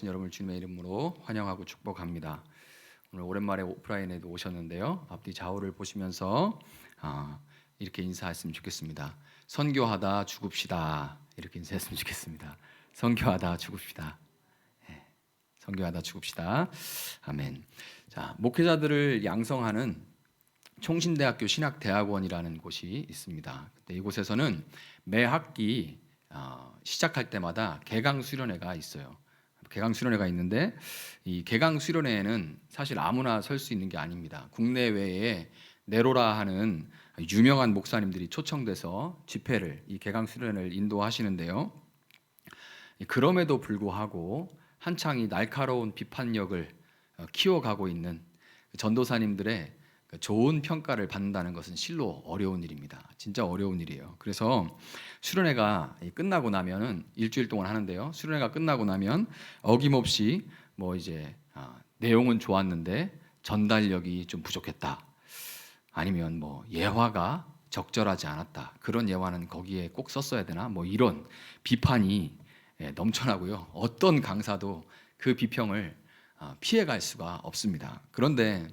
여러분을 주님의 이름으로 환영하고 축복합니다. 오늘 오랜만에 오프라인에도 오셨는데요. 앞뒤 좌우를 보시면서 이렇게 인사했으면 좋겠습니다. 선교하다 죽읍시다. 이렇게 인사했으면 좋겠습니다. 선교하다 죽읍시다. 선교하다 죽읍시다. 아멘. 자, 목회자들을 양성하는 총신대학교 신학대학원이라는 곳이 있습니다. 이곳에서는 매 학기 시작할 때마다 개강 수련회가 있어요. 개강 수련회가 있는데 이 개강 수련회에는 사실 아무나 설 수 있는 게 아닙니다. 국내외에 네로라 하는 유명한 목사님들이 초청돼서 집회를 이 개강 수련회를 인도하시는데요. 그럼에도 불구하고 한창 이 날카로운 비판력을 키워가고 있는 전도사님들의 좋은 평가를 받는다는 것은 실로 어려운 일입니다. 진짜 어려운 일이에요. 그래서 수련회가 끝나고 나면은 일주일 동안 하는데요. 수련회가 끝나고 나면 어김없이 내용은 좋았는데 전달력이 좀 부족했다. 아니면 예화가 적절하지 않았다. 그런 예화는 거기에 꼭 썼어야 되나? 이런 비판이 넘쳐나고요. 어떤 강사도 그 비평을 피해갈 수가 없습니다. 그런데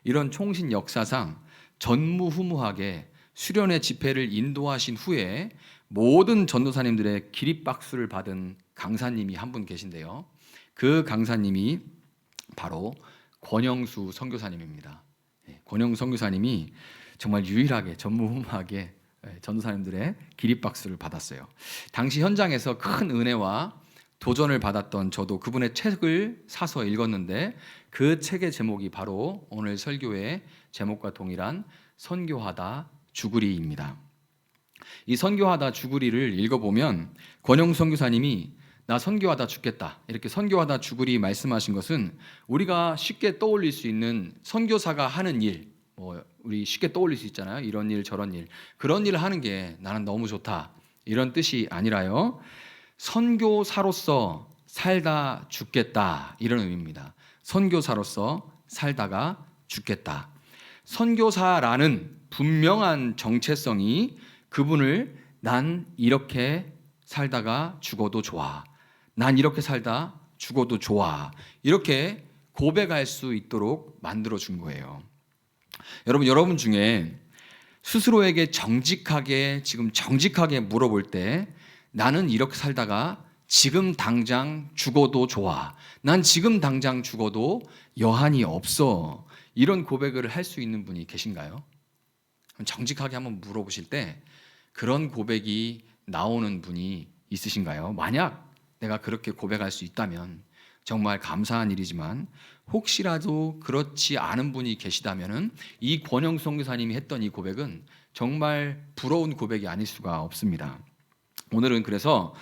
이런 총신 역사상 전무후무하게 수련회 집회를 인도하신 후에 모든 전도사님들의 기립박수를 받은 강사님이 한 분 계신데요. 그 강사님이 바로 권영수 선교사님입니다. 권영수 선교사님이 정말 유일하게 전무후무하게 전도사님들의 기립박수를 받았어요. 당시 현장에서 큰 은혜와 도전을 받았던 저도 그분의 책을 사서 읽었는데 그 책의 제목이 바로 오늘 설교의 제목과 동일한 선교하다 죽으리입니다. 이 선교하다 죽으리를 읽어보면 권영수 선교사님이 나 선교하다 죽겠다 이렇게 선교하다 죽으리 말씀하신 것은 우리가 쉽게 떠올릴 수 있는 선교사가 하는 일, 우리 쉽게 떠올릴 수 있잖아요. 이런 일 저런 일, 그런 일을 하는 게 나는 너무 좋다 이런 뜻이 아니라요. 선교사로서 살다 죽겠다 이런 의미입니다. 선교사로서 살다가 죽겠다. 선교사라는 분명한 정체성이 그분을 난 이렇게 살다가 죽어도 좋아. 난 이렇게 살다 죽어도 좋아. 이렇게 고백할 수 있도록 만들어 준 거예요. 여러분 중에 스스로에게 정직하게 물어볼 때 나는 이렇게 살다가 지금 당장 죽어도 좋아. 난 지금 당장 죽어도 여한이 없어. 이런 고백을 할 수 있는 분이 계신가요? 정직하게 한번 물어보실 때 그런 고백이 나오는 분이 있으신가요? 만약 내가 그렇게 고백할 수 있다면 정말 감사한 일이지만 혹시라도 그렇지 않은 분이 계시다면 이 권영수 선교사님이 했던 이 고백은 정말 부러운 고백이 아닐 수가 없습니다. 오늘은 그래서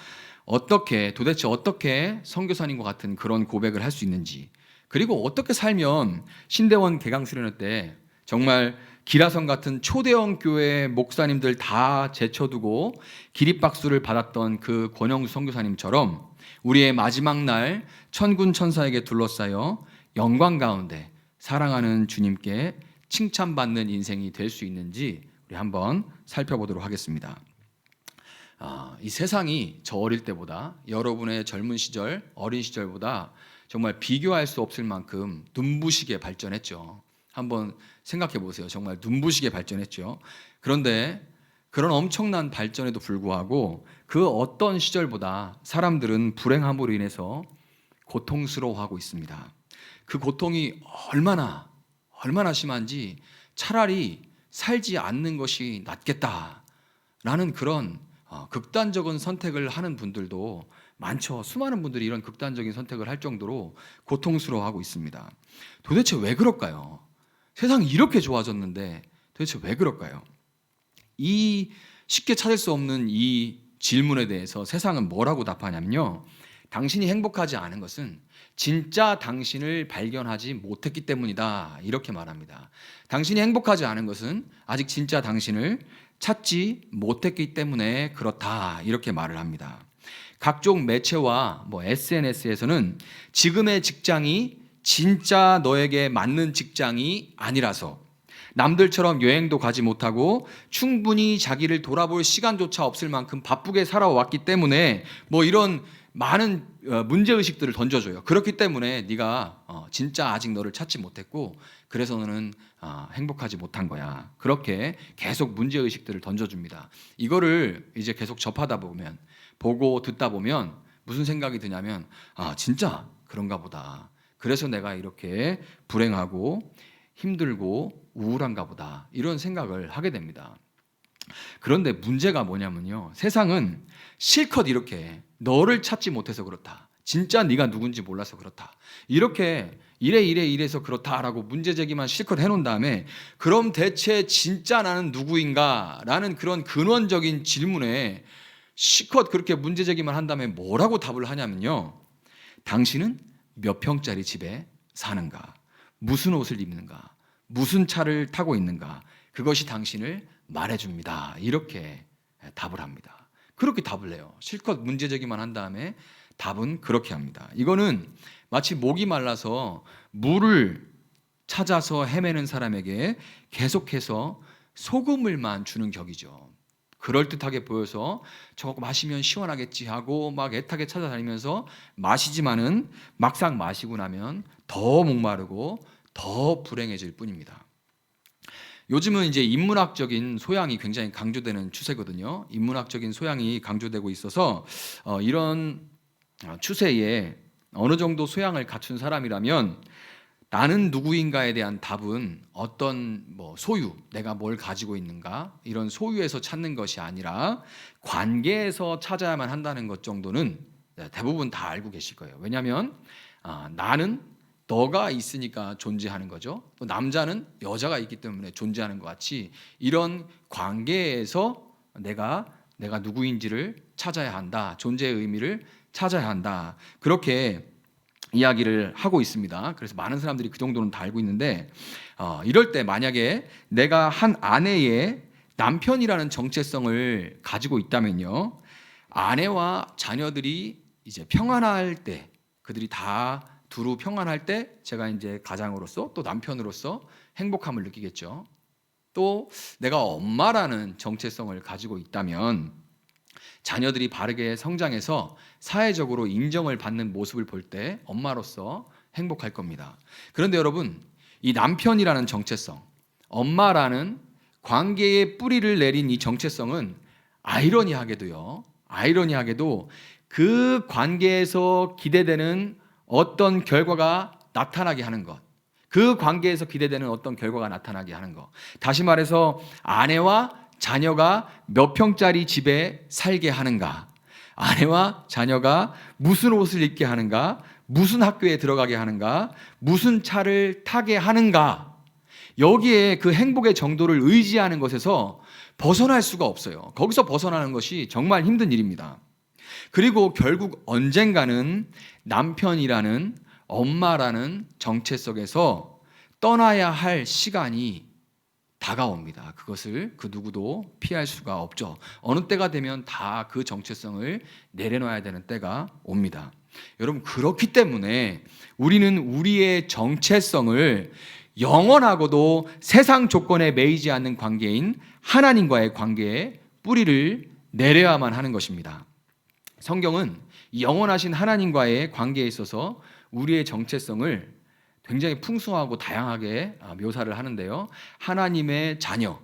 도대체 어떻게 선교사님과 같은 그런 고백을 할 수 있는지, 그리고 어떻게 살면 신대원 개강 수련회 때 정말 기라성 같은 초대형 교회 목사님들 다 제쳐두고 기립박수를 받았던 그 권영수 선교사님처럼 우리의 마지막 날 천군 천사에게 둘러싸여 영광 가운데 사랑하는 주님께 칭찬받는 인생이 될 수 있는지 우리 한번 살펴보도록 하겠습니다. 이 세상이 저 어릴 때보다, 여러분의 젊은 시절, 어린 시절보다 정말 비교할 수 없을 만큼 눈부시게 발전했죠. 한번 생각해 보세요. 정말 눈부시게 발전했죠. 그런데 그런 엄청난 발전에도 불구하고 그 어떤 시절보다 사람들은 불행함으로 인해서 고통스러워하고 있습니다. 그 고통이 얼마나 심한지 차라리 살지 않는 것이 낫겠다라는 그런 극단적인 선택을 하는 분들도 많죠. 수많은 분들이 이런 극단적인 선택을 할 정도로 고통스러워하고 있습니다. 도대체 왜 그럴까요? 세상이 이렇게 좋아졌는데 도대체 왜 그럴까요? 이 쉽게 찾을 수 없는 이 질문에 대해서 세상은 뭐라고 답하냐면요. 당신이 행복하지 않은 것은 진짜 당신을 발견하지 못했기 때문이다. 이렇게 말합니다. 당신이 행복하지 않은 것은 아직 진짜 당신을 찾지 못했기 때문에 그렇다. 이렇게 말을 합니다. 각종 매체와 SNS에서는 지금의 직장이 진짜 너에게 맞는 직장이 아니라서, 남들처럼 여행도 가지 못하고 충분히 자기를 돌아볼 시간조차 없을 만큼 바쁘게 살아왔기 때문에 이런 많은 문제 의식들을 던져줘요. 그렇기 때문에 네가 진짜 아직 너를 찾지 못했고 그래서 너는 행복하지 못한 거야. 그렇게 계속 문제 의식들을 던져줍니다. 이거를 이제 계속 접하다 보면, 보고 듣다 보면 무슨 생각이 드냐면 진짜 그런가 보다. 그래서 내가 이렇게 불행하고 힘들고 우울한가 보다. 이런 생각을 하게 됩니다. 그런데 문제가 뭐냐면요, 세상은 실컷 이렇게 너를 찾지 못해서 그렇다, 진짜 네가 누군지 몰라서 그렇다, 이렇게 이래서 그렇다라고 문제 제기만 실컷 해놓은 다음에 그럼 대체 진짜 나는 누구인가 라는 그런 근원적인 질문에 실컷 그렇게 문제 제기만 한 다음에 뭐라고 답을 하냐면요, 당신은 몇 평짜리 집에 사는가, 무슨 옷을 입는가, 무슨 차를 타고 있는가, 그것이 당신을 말해줍니다. 이렇게 답을 합니다. 그렇게 답을 해요. 실컷 문제 제기만 한 다음에 답은 그렇게 합니다. 이거는 마치 목이 말라서 물을 찾아서 헤매는 사람에게 계속해서 소금을만 주는 격이죠. 그럴듯하게 보여서 저거 마시면 시원하겠지 하고 막 애타게 찾아다니면서 마시지만은 막상 마시고 나면 더 목마르고 더 불행해질 뿐입니다. 요즘은 이제 인문학적인 소양이 굉장히 강조되는 추세거든요. 인문학적인 소양이 강조되고 있어서 이런 추세에 어느 정도 소양을 갖춘 사람이라면 나는 누구인가에 대한 답은 어떤 소유, 내가 뭘 가지고 있는가, 이런 소유에서 찾는 것이 아니라 관계에서 찾아야만 한다는 것 정도는 대부분 다 알고 계실 거예요. 왜냐하면 나는 너가 있으니까 존재하는 거죠. 또 남자는 여자가 있기 때문에 존재하는 것 같이 이런 관계에서 내가 누구인지를 찾아야 한다. 존재의 의미를 찾아야 한다. 그렇게 이야기를 하고 있습니다. 그래서 많은 사람들이 그 정도는 다 알고 있는데 이럴 때 만약에 내가 한 아내의 남편이라는 정체성을 가지고 있다면요, 아내와 자녀들이 이제 평안할 때, 그들이 다 두루 평안할 때 제가 이제 가장으로서 또 남편으로서 행복함을 느끼겠죠. 또 내가 엄마라는 정체성을 가지고 있다면 자녀들이 바르게 성장해서 사회적으로 인정을 받는 모습을 볼 때 엄마로서 행복할 겁니다. 그런데 여러분, 이 남편이라는 정체성, 엄마라는 관계의 뿌리를 내린 이 정체성은 아이러니하게도 그 관계에서 기대되는 어떤 결과가 나타나게 하는 것, 그 관계에서 기대되는 어떤 결과가 나타나게 하는 것, 다시 말해서 아내와 자녀가 몇 평짜리 집에 살게 하는가, 아내와 자녀가 무슨 옷을 입게 하는가, 무슨 학교에 들어가게 하는가, 무슨 차를 타게 하는가, 여기에 그 행복의 정도를 의지하는 것에서 벗어날 수가 없어요. 거기서 벗어나는 것이 정말 힘든 일입니다. 그리고 결국 언젠가는 남편이라는, 엄마라는 정체 속에서 떠나야 할 시간이 다가옵니다. 그것을 그 누구도 피할 수가 없죠. 어느 때가 되면 다 그 정체성을 내려놔야 되는 때가 옵니다. 여러분, 그렇기 때문에 우리는 우리의 정체성을 영원하고도 세상 조건에 매이지 않는 관계인 하나님과의 관계에 뿌리를 내려야만 하는 것입니다. 성경은 영원하신 하나님과의 관계에 있어서 우리의 정체성을 굉장히 풍성하고 다양하게 묘사를 하는데요, 하나님의 자녀,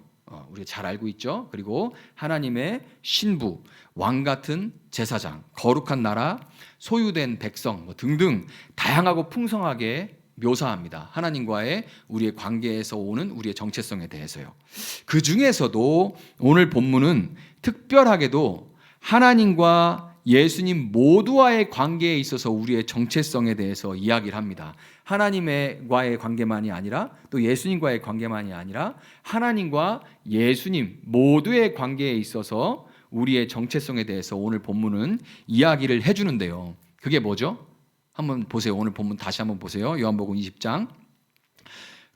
우리가 잘 알고 있죠. 그리고 하나님의 신부, 왕 같은 제사장, 거룩한 나라, 소유된 백성 등등 다양하고 풍성하게 묘사합니다. 하나님과의 우리의 관계에서 오는 우리의 정체성에 대해서요. 그 중에서도 오늘 본문은 특별하게도 하나님과 예수님 모두와의 관계에 있어서 우리의 정체성에 대해서 이야기를 합니다. 하나님과의 관계만이 아니라 또 예수님과의 관계만이 아니라 하나님과 예수님 모두의 관계에 있어서 우리의 정체성에 대해서 오늘 본문은 이야기를 해주는데요. 그게 뭐죠? 한번 보세요. 오늘 본문 다시 한번 보세요. 요한복음 20장.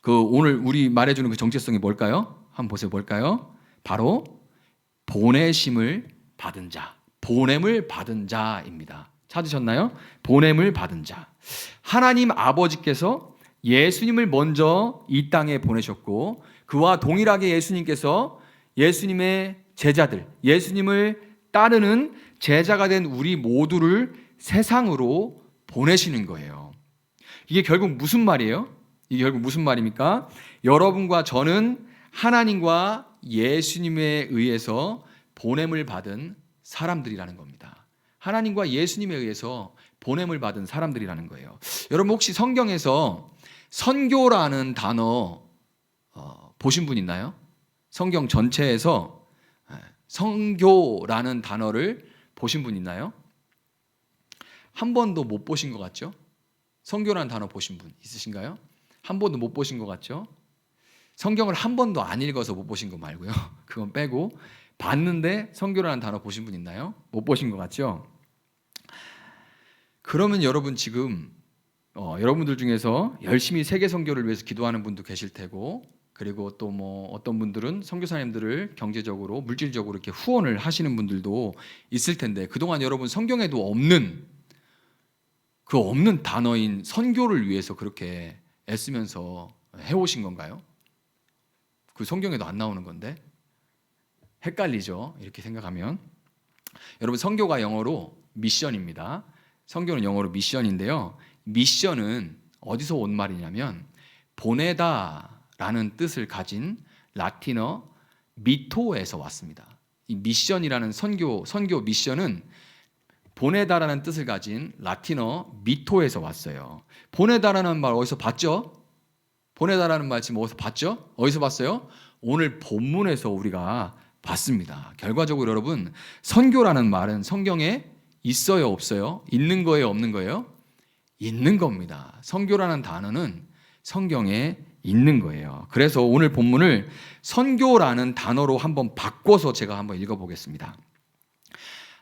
오늘 우리 말해주는 그 정체성이 뭘까요? 한번 보세요. 뭘까요? 바로 보내심을 받은 자, 보냄을 받은 자입니다. 찾으셨나요? 보냄을 받은 자. 하나님 아버지께서 예수님을 먼저 이 땅에 보내셨고, 그와 동일하게 예수님께서 예수님의 제자들, 예수님을 따르는 제자가 된 우리 모두를 세상으로 보내시는 거예요. 이게 결국 무슨 말이에요? 이게 결국 무슨 말입니까? 여러분과 저는 하나님과 예수님에 의해서 보냄을 받은 사람들이라는 겁니다. 하나님과 예수님에 의해서 보냄을 받은 사람들이라는 거예요. 여러분 혹시 성경에서 선교라는 단어 보신 분 있나요? 성경 전체에서 선교라는 단어를 보신 분 있나요? 한 번도 못 보신 것 같죠? 선교라는 단어 보신 분 있으신가요? 한 번도 못 보신 것 같죠? 성경을 한 번도 안 읽어서 못 보신 거 말고요. 그건 빼고 봤는데 선교라는 단어 보신 분 있나요? 못 보신 것 같죠? 그러면 여러분 지금 여러분들 중에서 열심히 세계 선교를 위해서 기도하는 분도 계실 테고, 그리고 또 뭐 어떤 분들은 선교사님들을 경제적으로 물질적으로 이렇게 후원을 하시는 분들도 있을 텐데, 그동안 여러분 성경에도 없는 단어인 선교를 위해서 그렇게 애쓰면서 해오신 건가요? 그 성경에도 안 나오는 건데 헷갈리죠? 이렇게 생각하면. 여러분 선교가 영어로 미션입니다. 선교는 영어로 미션인데요. 미션은 어디서 온 말이냐면 보내다라는 뜻을 가진 라틴어 미토에서 왔습니다. 이 미션이라는 선교 미션은 보내다라는 뜻을 가진 라틴어 미토에서 왔어요. 보내다라는 말 어디서 봤죠? 보내다라는 말 지금 어디서 봤죠? 어디서 봤어요? 오늘 본문에서 우리가 봤습니다. 결과적으로 여러분 선교라는 말은 성경에 있어요, 없어요? 있는 거예요, 없는 거예요? 있는 겁니다. 선교라는 단어는 성경에 있는 거예요. 그래서 오늘 본문을 선교라는 단어로 한번 바꿔서 제가 한번 읽어보겠습니다.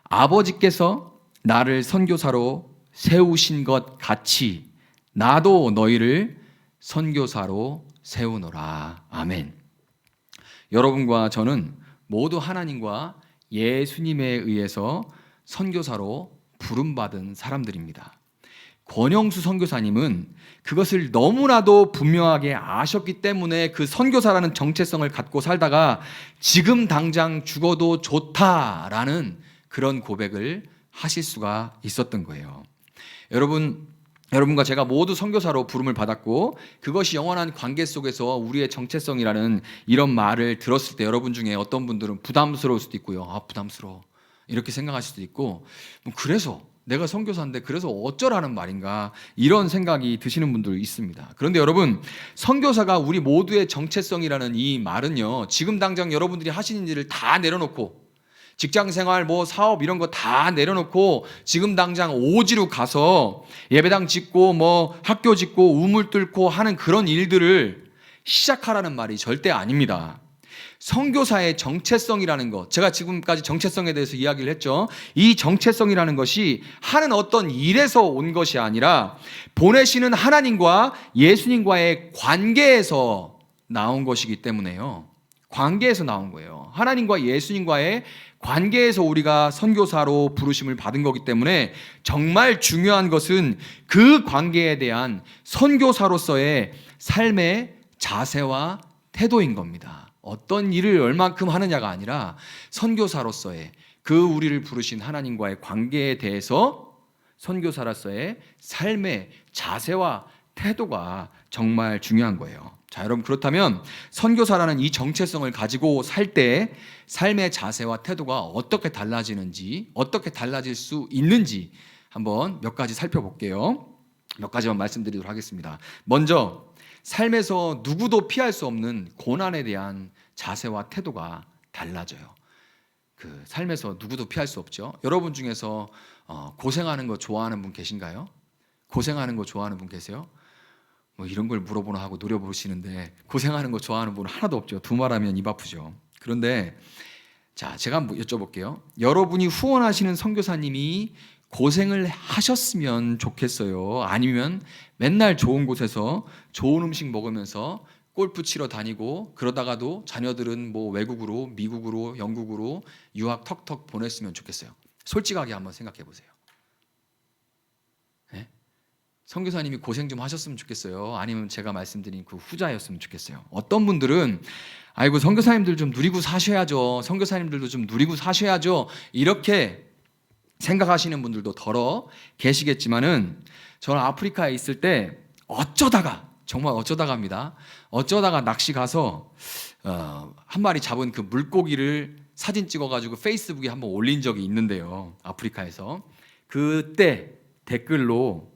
아버지께서 나를 선교사로 세우신 것 같이 나도 너희를 선교사로 세우노라. 아멘. 여러분과 저는 모두 하나님과 예수님에 의해서 선교사로 부름받은 사람들입니다. 권영수 선교사님은 그것을 너무나도 분명하게 아셨기 때문에 그 선교사라는 정체성을 갖고 살다가 지금 당장 죽어도 좋다라는 그런 고백을 하실 수가 있었던 거예요. 여러분과 제가 모두 선교사로 부름을 받았고, 그것이 영원한 관계 속에서 우리의 정체성이라는 이런 말을 들었을 때 여러분 중에 어떤 분들은 부담스러울 수도 있고요. 부담스러워. 이렇게 생각하실 수도 있고, 그래서 내가 선교사인데 그래서 어쩌라는 말인가 이런 생각이 드시는 분들 있습니다. 그런데 여러분 선교사가 우리 모두의 정체성이라는 이 말은요, 지금 당장 여러분들이 하시는 일을 다 내려놓고 직장생활 뭐 사업 이런 거 다 내려놓고 지금 당장 오지로 가서 예배당 짓고 뭐 학교 짓고 우물 뚫고 하는 그런 일들을 시작하라는 말이 절대 아닙니다. 선교사의 정체성이라는 것, 제가 지금까지 정체성에 대해서 이야기를 했죠. 이 정체성이라는 것이 하는 어떤 일에서 온 것이 아니라 보내시는 하나님과 예수님과의 관계에서 나온 것이기 때문에요. 관계에서 나온 거예요. 하나님과 예수님과의 관계에서 우리가 선교사로 부르심을 받은 거기 때문에 정말 중요한 것은 그 관계에 대한 선교사로서의 삶의 자세와 태도인 겁니다. 어떤 일을 얼만큼 하느냐가 아니라 선교사로서의 그 우리를 부르신 하나님과의 관계에 대해서 선교사로서의 삶의 자세와 태도가 정말 중요한 거예요. 자, 여러분 그렇다면 선교사라는 이 정체성을 가지고 살 때 삶의 자세와 태도가 어떻게 달라지는지, 어떻게 달라질 수 있는지 한번 몇 가지 살펴볼게요. 몇 가지만 말씀드리도록 하겠습니다. 먼저 삶에서 누구도 피할 수 없는 고난에 대한 자세와 태도가 달라져요. 그 삶에서 누구도 피할 수 없죠. 여러분 중에서 고생하는 거 좋아하는 분 계신가요? 고생하는 거 좋아하는 분 계세요? 뭐 이런 걸 물어보나 하고 노려보시는데 고생하는 거 좋아하는 분은 하나도 없죠. 두 말하면 입 아프죠. 그런데 자, 제가 한번 여쭤볼게요. 여러분이 후원하시는 선교사님이 고생을 하셨으면 좋겠어요? 아니면 맨날 좋은 곳에서 좋은 음식 먹으면서 골프 치러 다니고 그러다가도 자녀들은 뭐 외국으로, 미국으로, 영국으로 유학 턱턱 보냈으면 좋겠어요? 솔직하게 한번 생각해 보세요. 네? 선교사님이 고생 좀 하셨으면 좋겠어요? 아니면 제가 말씀드린 그 후자였으면 좋겠어요? 어떤 분들은 아이고 선교사님들 좀 누리고 사셔야죠. 선교사님들도 좀 누리고 사셔야죠. 이렇게 생각하시는 분들도 덜어 계시겠지만은 저는 아프리카에 있을 때 어쩌다가 정말 어쩌다가입니다. 어쩌다가 낚시 가서 한 마리 잡은 그 물고기를 사진 찍어가지고 페이스북에 한번 올린 적이 있는데요. 아프리카에서 그때 댓글로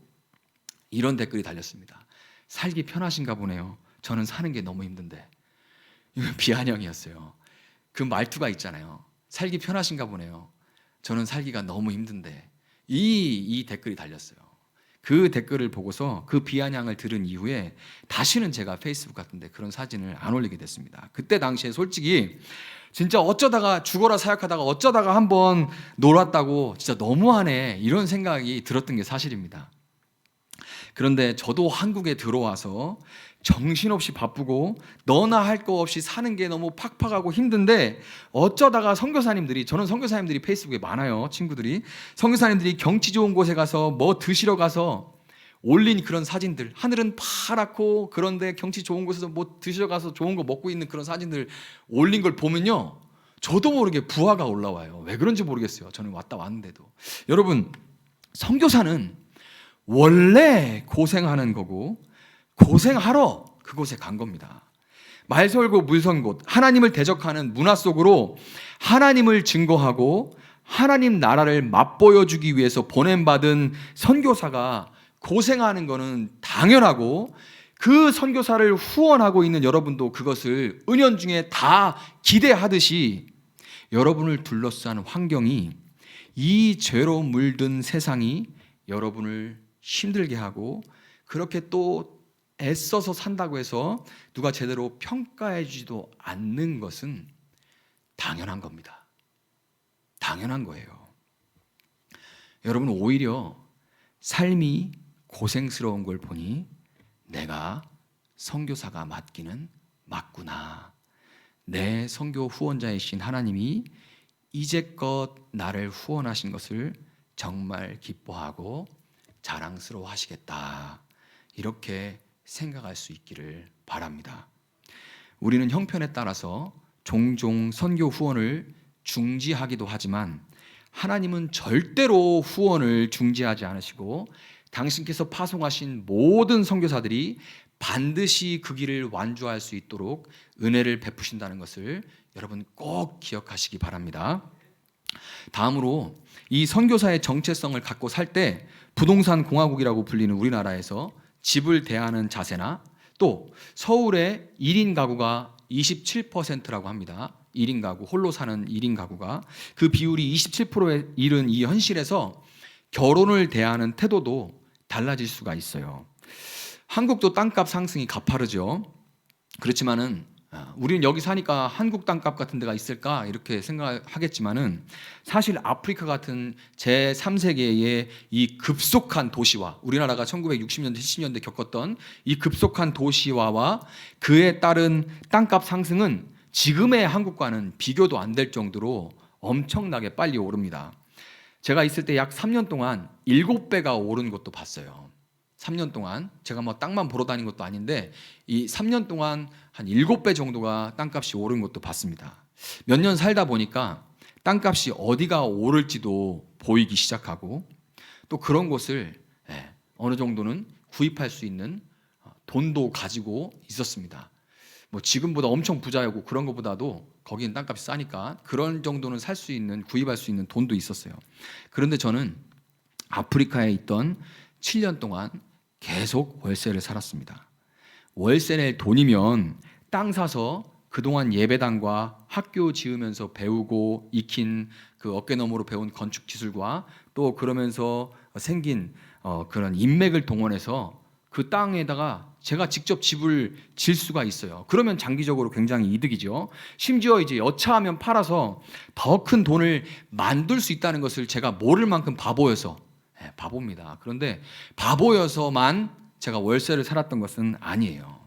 이런 댓글이 달렸습니다. 살기 편하신가 보네요. 저는 사는 게 너무 힘든데. 이건 비아냥이었어요. 그 말투가 있잖아요. 살기 편하신가 보네요. 저는 살기가 너무 힘든데. 이 댓글이 달렸어요. 그 댓글을 보고서 그 비아냥을 들은 이후에 다시는 제가 페이스북 같은데 그런 사진을 안 올리게 됐습니다. 그때 당시에 솔직히 진짜 어쩌다가 죽어라 사역하다가 어쩌다가 한번 놀았다고 진짜 너무하네 이런 생각이 들었던 게 사실입니다. 그런데 저도 한국에 들어와서 정신없이 바쁘고 너나 할 거 없이 사는 게 너무 팍팍하고 힘든데 어쩌다가 선교사님들이, 저는 선교사님들이 페이스북에 많아요. 친구들이 선교사님들이 경치 좋은 곳에 가서 뭐 드시러 가서 올린 그런 사진들, 하늘은 파랗고 그런데 경치 좋은 곳에서 뭐 드시러 가서 좋은 거 먹고 있는 그런 사진들 올린 걸 보면요, 저도 모르게 부하가 올라와요. 왜 그런지 모르겠어요. 저는 왔는데도. 여러분, 선교사는 원래 고생하는 거고 고생하러 그곳에 간 겁니다. 말설고 물선 곳, 하나님을 대적하는 문화 속으로 하나님을 증거하고 하나님 나라를 맛보여주기 위해서 보냄받은 선교사가 고생하는 것은 당연하고, 그 선교사를 후원하고 있는 여러분도 그것을 은연중에 다 기대하듯이 여러분을 둘러싼 환경이, 이 죄로 물든 세상이 여러분을 힘들게 하고 그렇게 또 애써서 산다고 해서 누가 제대로 평가해 주지도 않는 것은 당연한 겁니다. 당연한 거예요. 여러분, 오히려 삶이 고생스러운 걸 보니 내가 선교사가 맞기는 맞구나. 내 선교 후원자이신 하나님이 이제껏 나를 후원하신 것을 정말 기뻐하고 자랑스러워 하시겠다, 이렇게 생각할 수 있기를 바랍니다. 우리는 형편에 따라서 종종 선교 후원을 중지하기도 하지만 하나님은 절대로 후원을 중지하지 않으시고 당신께서 파송하신 모든 선교사들이 반드시 그 길을 완주할 수 있도록 은혜를 베푸신다는 것을 여러분 꼭 기억하시기 바랍니다. 다음으로 이 선교사의 정체성을 갖고 살 때 부동산 공화국이라고 불리는 우리나라에서 집을 대하는 자세나, 또 서울의 1인 가구가 27%라고 합니다. 1인 가구, 홀로 사는 1인 가구가 그 비율이 27%에 이른 이 현실에서 결혼을 대하는 태도도 달라질 수가 있어요. 한국도 땅값 상승이 가파르죠. 그렇지만은 우리는 여기 사니까 한국 땅값 같은 데가 있을까 이렇게 생각하겠지만은 사실 아프리카 같은 제3세계의 이 급속한 도시화, 우리나라가 1960년대 70년대 겪었던 이 급속한 도시화와 그에 따른 땅값 상승은 지금의 한국과는 비교도 안 될 정도로 엄청나게 빨리 오릅니다. 제가 있을 때 약 3년 동안 7배가 오른 것도 봤어요. 3년 동안 제가 뭐 땅만 보러 다닌 것도 아닌데 이 3년 동안 한 7배 정도가 땅값이 오른 것도 봤습니다. 몇 년 살다 보니까 땅값이 어디가 오를지도 보이기 시작하고, 또 그런 곳을 어느 정도는 구입할 수 있는 돈도 가지고 있었습니다. 뭐 지금보다 엄청 부자였고 그런 것보다도 거기는 땅값이 싸니까 그런 정도는 살 수 있는, 구입할 수 있는 돈도 있었어요. 그런데 저는 아프리카에 있던 7년 동안 계속 월세를 살았습니다. 월세 낼 돈이면 땅 사서 그동안 예배당과 학교 지으면서 배우고 익힌 그 어깨너머로 배운 건축 기술과 또 그러면서 생긴 그런 인맥을 동원해서 그 땅에다가 제가 직접 집을 질 수가 있어요. 그러면 장기적으로 굉장히 이득이죠. 심지어 이제 여차하면 팔아서 더 큰 돈을 만들 수 있다는 것을 제가 모를 만큼 바보여서, 바보입니다. 그런데 바보여서만 제가 월세를 살았던 것은 아니에요.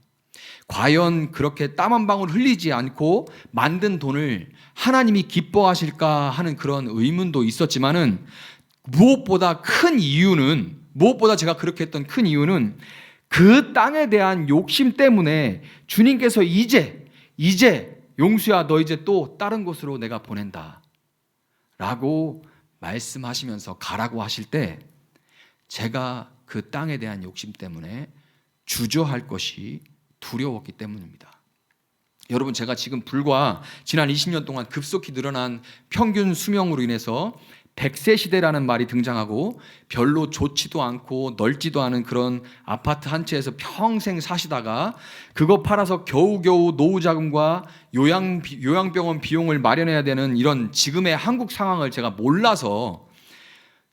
과연 그렇게 땀 한 방울 흘리지 않고 만든 돈을 하나님이 기뻐하실까 하는 그런 의문도 있었지만은 무엇보다 제가 그렇게 했던 큰 이유는 그 땅에 대한 욕심 때문에 주님께서 이제 용수야 너 이제 또 다른 곳으로 내가 보낸다 라고 말씀하시면서 가라고 하실 때 제가 그 땅에 대한 욕심 때문에 주저할 것이 두려웠기 때문입니다. 여러분, 제가 지금 불과 지난 20년 동안 급속히 늘어난 평균 수명으로 인해서 100세 시대라는 말이 등장하고 별로 좋지도 않고 넓지도 않은 그런 아파트 한 채에서 평생 사시다가 그거 팔아서 겨우겨우 노후자금과 요양병원 비용을 마련해야 되는 이런 지금의 한국 상황을 제가 몰라서,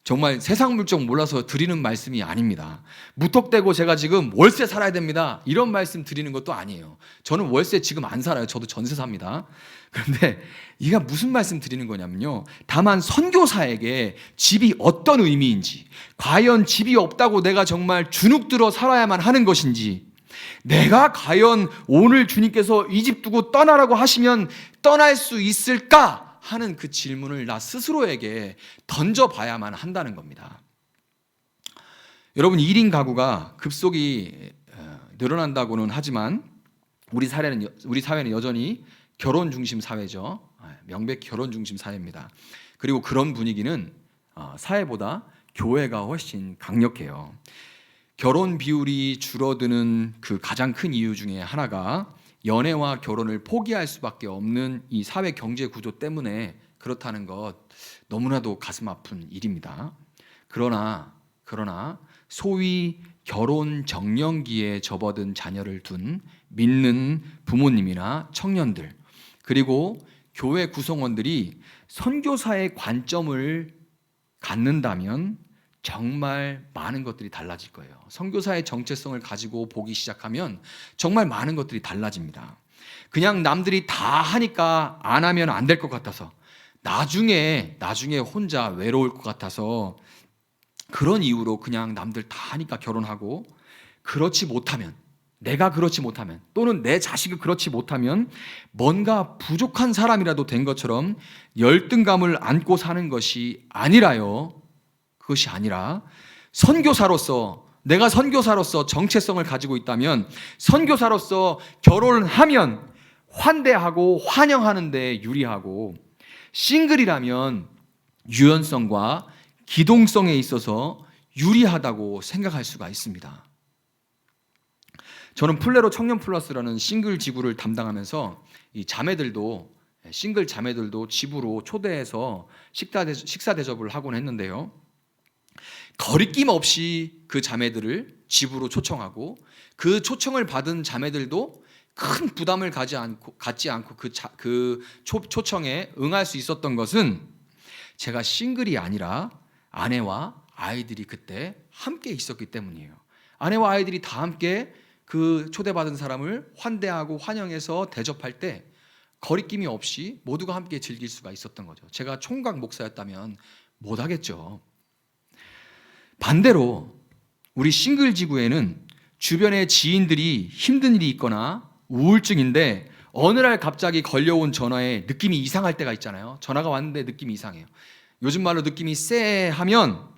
정말 세상 물정 몰라서 드리는 말씀이 아닙니다. 무턱대고 제가 지금 월세 살아야 됩니다, 이런 말씀 드리는 것도 아니에요. 저는 월세 지금 안 살아요. 저도 전세 삽니다. 그런데 이가 무슨 말씀 드리는 거냐면요, 다만 선교사에게 집이 어떤 의미인지, 과연 집이 없다고 내가 정말 주눅들어 살아야만 하는 것인지, 내가 과연 오늘 주님께서 이 집 두고 떠나라고 하시면 떠날 수 있을까 하는 그 질문을 나 스스로에게 던져봐야만 한다는 겁니다. 여러분, 1인 가구가 급속히 늘어난다고는 하지만 우리 사회는 여전히 결혼 중심 사회죠. 명백히 결혼 중심 사회입니다. 그리고 그런 분위기는 사회보다 교회가 훨씬 강력해요. 결혼 비율이 줄어드는 그 가장 큰 이유 중에 하나가 연애와 결혼을 포기할 수밖에 없는 이 사회 경제 구조 때문에 그렇다는 것, 너무나도 가슴 아픈 일입니다. 그러나 소위 결혼 정년기에 접어든 자녀를 둔 믿는 부모님이나 청년들, 그리고 교회 구성원들이 선교사의 관점을 갖는다면 정말 많은 것들이 달라질 거예요. 선교사의 정체성을 가지고 보기 시작하면 정말 많은 것들이 달라집니다. 그냥 남들이 다 하니까 안 하면 안 될 것 같아서, 나중에 혼자 외로울 것 같아서 그런 이유로 그냥 남들 다 하니까 결혼하고, 내가 그렇지 못하면 또는 내 자식이 그렇지 못하면 뭔가 부족한 사람이라도 된 것처럼 열등감을 안고 사는 것이 아니라요. 그것이 아니라 내가 선교사로서 정체성을 가지고 있다면, 선교사로서 결혼하면 환대하고 환영하는 데 유리하고, 싱글이라면 유연성과 기동성에 있어서 유리하다고 생각할 수가 있습니다. 저는 플레로 청년 플러스라는 싱글 지구를 담당하면서 이 싱글 자매들도 집으로 초대해서 식사 대접을 하곤 했는데요, 거리낌 없이 그 자매들을 집으로 초청하고, 그 초청을 받은 자매들도 큰 부담을 갖지 않고 그 초청에 응할 수 있었던 것은 제가 싱글이 아니라 아내와 아이들이 그때 함께 있었기 때문이에요. 아내와 아이들이 다 함께 그 초대받은 사람을 환대하고 환영해서 대접할 때 거리낌이 없이 모두가 함께 즐길 수가 있었던 거죠. 제가 총각 목사였다면 못하겠죠. 반대로 우리 싱글 지구에는 주변의 지인들이 힘든 일이 있거나 우울증인데 어느 날 갑자기 걸려온 전화에 느낌이 이상할 때가 있잖아요. 전화가 왔는데 느낌이 이상해요. 요즘 말로 느낌이 쎄하면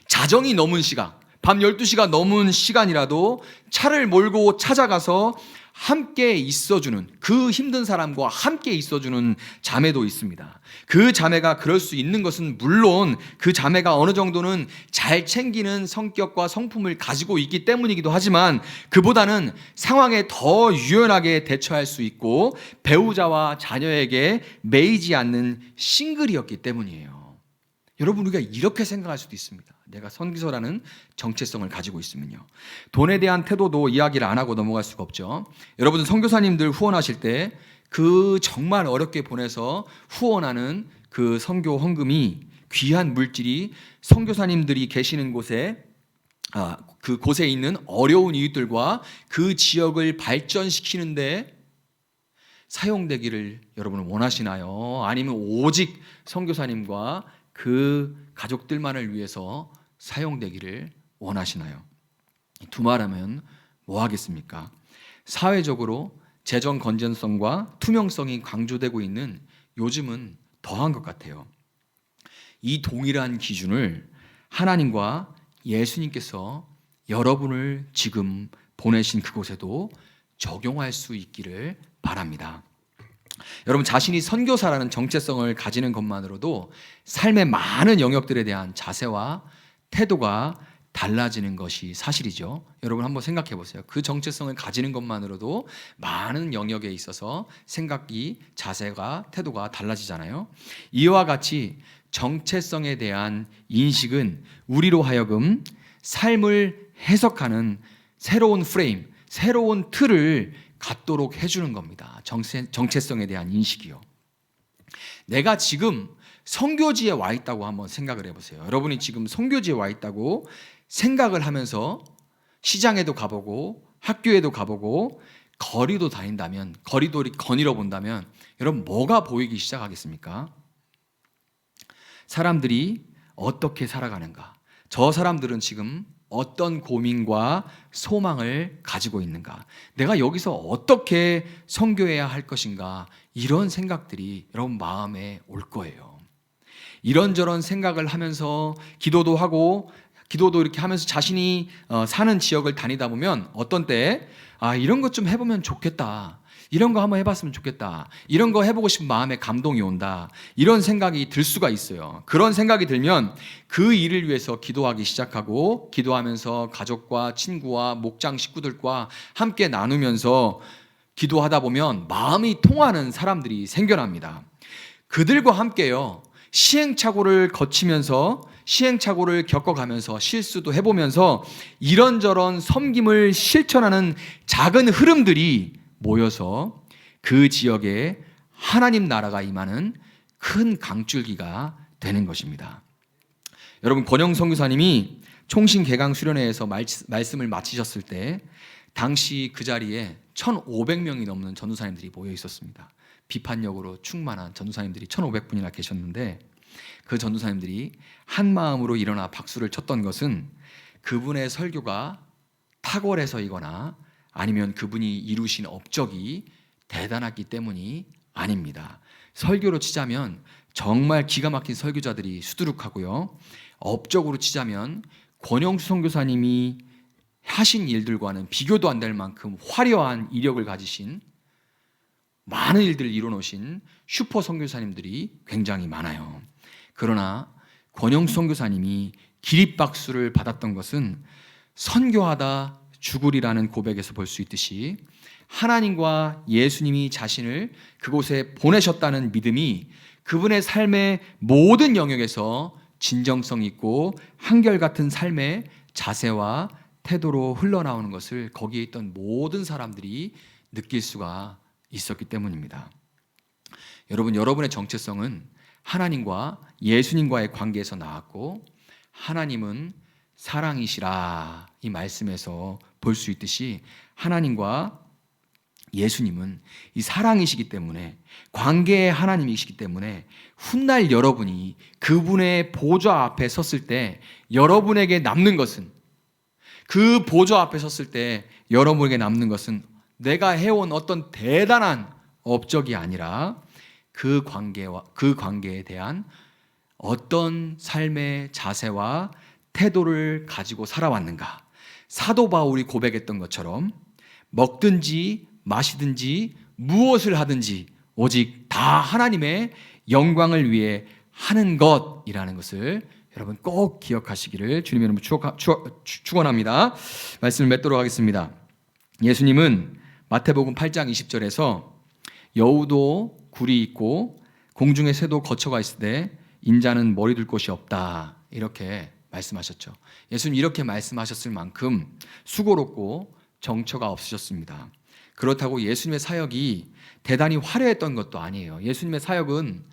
자정이 넘은 시간, 밤 12시가 넘은 시간이라도 차를 몰고 찾아가서 함께 있어주는, 그 힘든 사람과 함께 있어주는 자매도 있습니다. 그 자매가 그럴 수 있는 것은 물론 그 자매가 어느 정도는 잘 챙기는 성격과 성품을 가지고 있기 때문이기도 하지만, 그보다는 상황에 더 유연하게 대처할 수 있고 배우자와 자녀에게 매이지 않는 싱글이었기 때문이에요. 여러분, 우리가 이렇게 생각할 수도 있습니다. 내가 선교사라는 정체성을 가지고 있으면요. 돈에 대한 태도도 이야기를 안 하고 넘어갈 수가 없죠. 여러분, 선교사님들 후원하실 때 그 정말 어렵게 보내서 후원하는 그 선교 헌금이, 귀한 물질이 선교사님들이 계시는 곳에, 그 곳에 있는 어려운 이웃들과 그 지역을 발전시키는데 사용되기를 여러분은 원하시나요? 아니면 오직 선교사님과 그 가족들만을 위해서 사용되기를 원하시나요? 두 말하면 뭐 하겠습니까? 사회적으로 재정 건전성과 투명성이 강조되고 있는 요즘은 더한 것 같아요. 이 동일한 기준을 하나님과 예수님께서 여러분을 지금 보내신 그곳에도 적용할 수 있기를 바랍니다. 여러분, 자신이 선교사라는 정체성을 가지는 것만으로도 삶의 많은 영역들에 대한 자세와 태도가 달라지는 것이 사실이죠. 여러분 한번 생각해 보세요. 그 정체성을 가지는 것만으로도 많은 영역에 있어서 생각이, 자세가, 태도가 달라지잖아요. 이와 같이 정체성에 대한 인식은 우리로 하여금 삶을 해석하는 새로운 프레임, 새로운 틀을 갖도록 해주는 겁니다. 정체성에 대한 인식이요. 내가 지금 선교지에 와 있다고 한번 생각을 해보세요. 여러분이 지금 선교지에 와 있다고 생각을 하면서 시장에도 가보고 학교에도 가보고 거리도 다닌다면, 거리도 거닐어 본다면 여러분 뭐가 보이기 시작하겠습니까? 사람들이 어떻게 살아가는가? 저 사람들은 지금 어떤 고민과 소망을 가지고 있는가? 내가 여기서 어떻게 선교해야 할 것인가? 이런 생각들이 여러분 마음에 올 거예요. 이런저런 생각을 하면서 기도도 하고, 기도도 이렇게 하면서 자신이 사는 지역을 다니다 보면 어떤 때 이런 것 좀 해보면 좋겠다, 이런 거 한번 해봤으면 좋겠다, 이런 거 해보고 싶은 마음에 감동이 온다, 이런 생각이 들 수가 있어요. 그런 생각이 들면 그 일을 위해서 기도하기 시작하고, 기도하면서 가족과 친구와 목장 식구들과 함께 나누면서 기도하다 보면 마음이 통하는 사람들이 생겨납니다. 그들과 함께요, 시행착오를 거치면서, 시행착오를 겪어가면서 실수도 해보면서 이런저런 섬김을 실천하는 작은 흐름들이 모여서 그 지역에 하나님 나라가 임하는 큰 강줄기가 되는 것입니다. 여러분, 권영 선교사님이 총신 개강 수련회에서 말씀을 마치셨을 때 당시 그 자리에 1,500명이 넘는 전도사님들이 모여 있었습니다. 비판력으로 충만한 전도사님들이 1,500분이나 계셨는데, 그 전도사님들이 한 마음으로 일어나 박수를 쳤던 것은 그분의 설교가 탁월해서이거나 아니면 그분이 이루신 업적이 대단했기 때문이 아닙니다. 설교로 치자면 정말 기가 막힌 설교자들이 수두룩하고요, 업적으로 치자면 권영수 선교사님이 하신 일들과는 비교도 안 될 만큼 화려한 이력을 가지신, 많은 일들을 이뤄놓으신 슈퍼 선교사님들이 굉장히 많아요. 그러나 권영수 선교사님이 기립박수를 받았던 것은 선교하다 죽으리라는 고백에서 볼 수 있듯이 하나님과 예수님이 자신을 그곳에 보내셨다는 믿음이 그분의 삶의 모든 영역에서 진정성 있고 한결같은 삶의 자세와 태도로 흘러나오는 것을 거기에 있던 모든 사람들이 느낄 수가 있었기 때문입니다. 여러분, 여러분의 정체성은 하나님과 예수님과의 관계에서 나왔고, 하나님은 사랑이시라 이 말씀에서 볼 수 있듯이 하나님과 예수님은 이 사랑이시기 때문에, 관계의 하나님이시기 때문에 훗날 여러분이 그분의 보좌 앞에 섰을 때 여러분에게 남는 것은, 그 보좌 앞에 섰을 때 여러분에게 남는 것은 내가 해온 어떤 대단한 업적이 아니라 그 관계에 대한 어떤 삶의 자세와 태도를 가지고 살아왔는가. 사도 바울이 고백했던 것처럼 먹든지 마시든지 무엇을 하든지 오직 다 하나님의 영광을 위해 하는 것이라는 것을 여러분 꼭 기억하시기를 주님의 이름으로 축원합니다. 말씀을 맺도록 하겠습니다. 예수님은 마태복음 8장 20절에서 여우도 굴이 있고 공중의 새도 거처가 있을 때 인자는 머리 둘 곳이 없다, 이렇게 말씀하셨죠. 예수님 이렇게 말씀하셨을 만큼 수고롭고 정처가 없으셨습니다. 그렇다고 예수님의 사역이 대단히 화려했던 것도 아니에요. 예수님의 사역은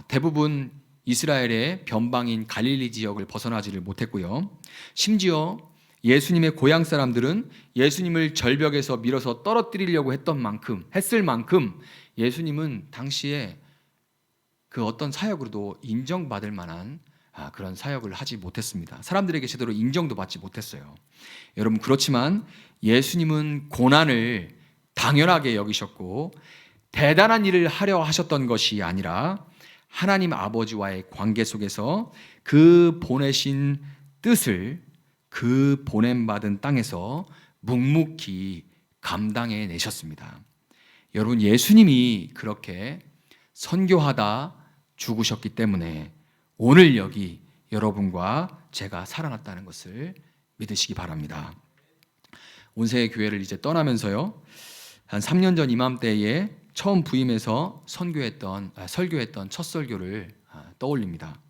대부분 이스라엘의 변방인 갈릴리 지역을 벗어나지를 못했고요. 심지어 예수님의 고향 사람들은 예수님을 절벽에서 밀어서 떨어뜨리려고 했을 만큼 예수님은 당시에 그 어떤 사역으로도 인정받을 만한 그런 사역을 하지 못했습니다. 사람들에게 제대로 인정도 받지 못했어요. 여러분, 그렇지만 예수님은 고난을 당연하게 여기셨고 대단한 일을 하려 하셨던 것이 아니라 하나님 아버지와의 관계 속에서 그 보내신 뜻을 그 보냄받은 땅에서 묵묵히 감당해 내셨습니다. 여러분, 예수님이 그렇게 선교하다 죽으셨기 때문에 오늘 여기 여러분과 제가 살아났다는 것을 믿으시기 바랍니다. 온세의 교회를 이제 떠나면서요, 한 3년 전 이맘때에 처음 부임해서 설교했던 첫 설교를 떠올립니다.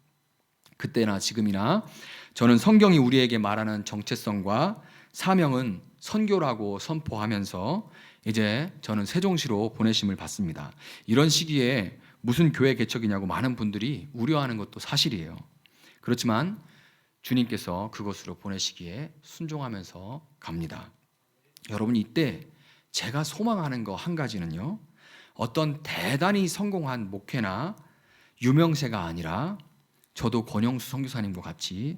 그때나 지금이나 저는 성경이 우리에게 말하는 정체성과 사명은 선교라고 선포하면서 이제 저는 세종시로 보내심을 받습니다. 이런 시기에 무슨 교회 개척이냐고 많은 분들이 우려하는 것도 사실이에요. 그렇지만 주님께서 그곳으로 보내시기에 순종하면서 갑니다. 여러분, 이때 제가 소망하는 거 한 가지는요, 어떤 대단히 성공한 목회나 유명세가 아니라 저도 권영수 선교사님과 같이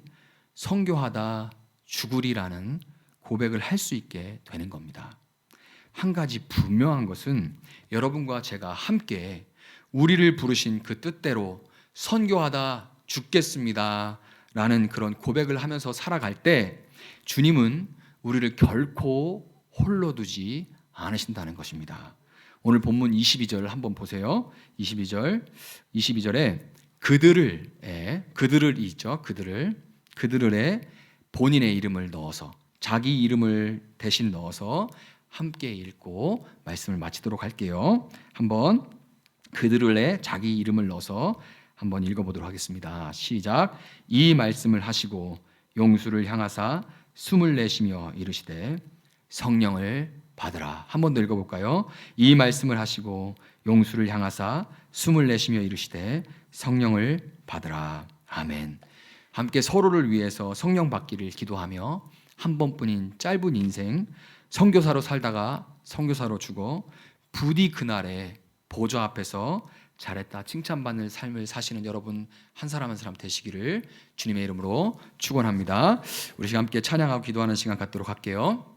선교하다 죽으리라는 고백을 할 수 있게 되는 겁니다. 한 가지 분명한 것은 여러분과 제가 함께 우리를 부르신 그 뜻대로 선교하다 죽겠습니다 라는 그런 고백을 하면서 살아갈 때 주님은 우리를 결코 홀로 두지 않으신다는 것입니다. 오늘 본문 22절 한번 보세요. 22절에 그들을 있죠. 그들을에 본인의 이름을 넣어서, 자기 이름을 대신 넣어서 함께 읽고 말씀을 마치도록 할게요. 한번 그들을에 자기 이름을 넣어서 한번 읽어보도록 하겠습니다. 시작. 이 말씀을 하시고 용수를 향하사 숨을 내쉬며 이르시되 성령을 받으라. 한 번 더 읽어볼까요? 이 말씀을 하시고 용수를 향하사 숨을 내쉬며 이르시되 성령을 받으라. 아멘. 함께 서로를 위해서 성령 받기를 기도하며 한 번뿐인 짧은 인생, 선교사로 살다가 선교사로 죽어 부디 그날에 보좌 앞에서 잘했다 칭찬받는 삶을 사시는 여러분 한 사람 한 사람 되시기를 주님의 이름으로 축원합니다. 우리 함께 찬양하고 기도하는 시간 갖도록 할게요.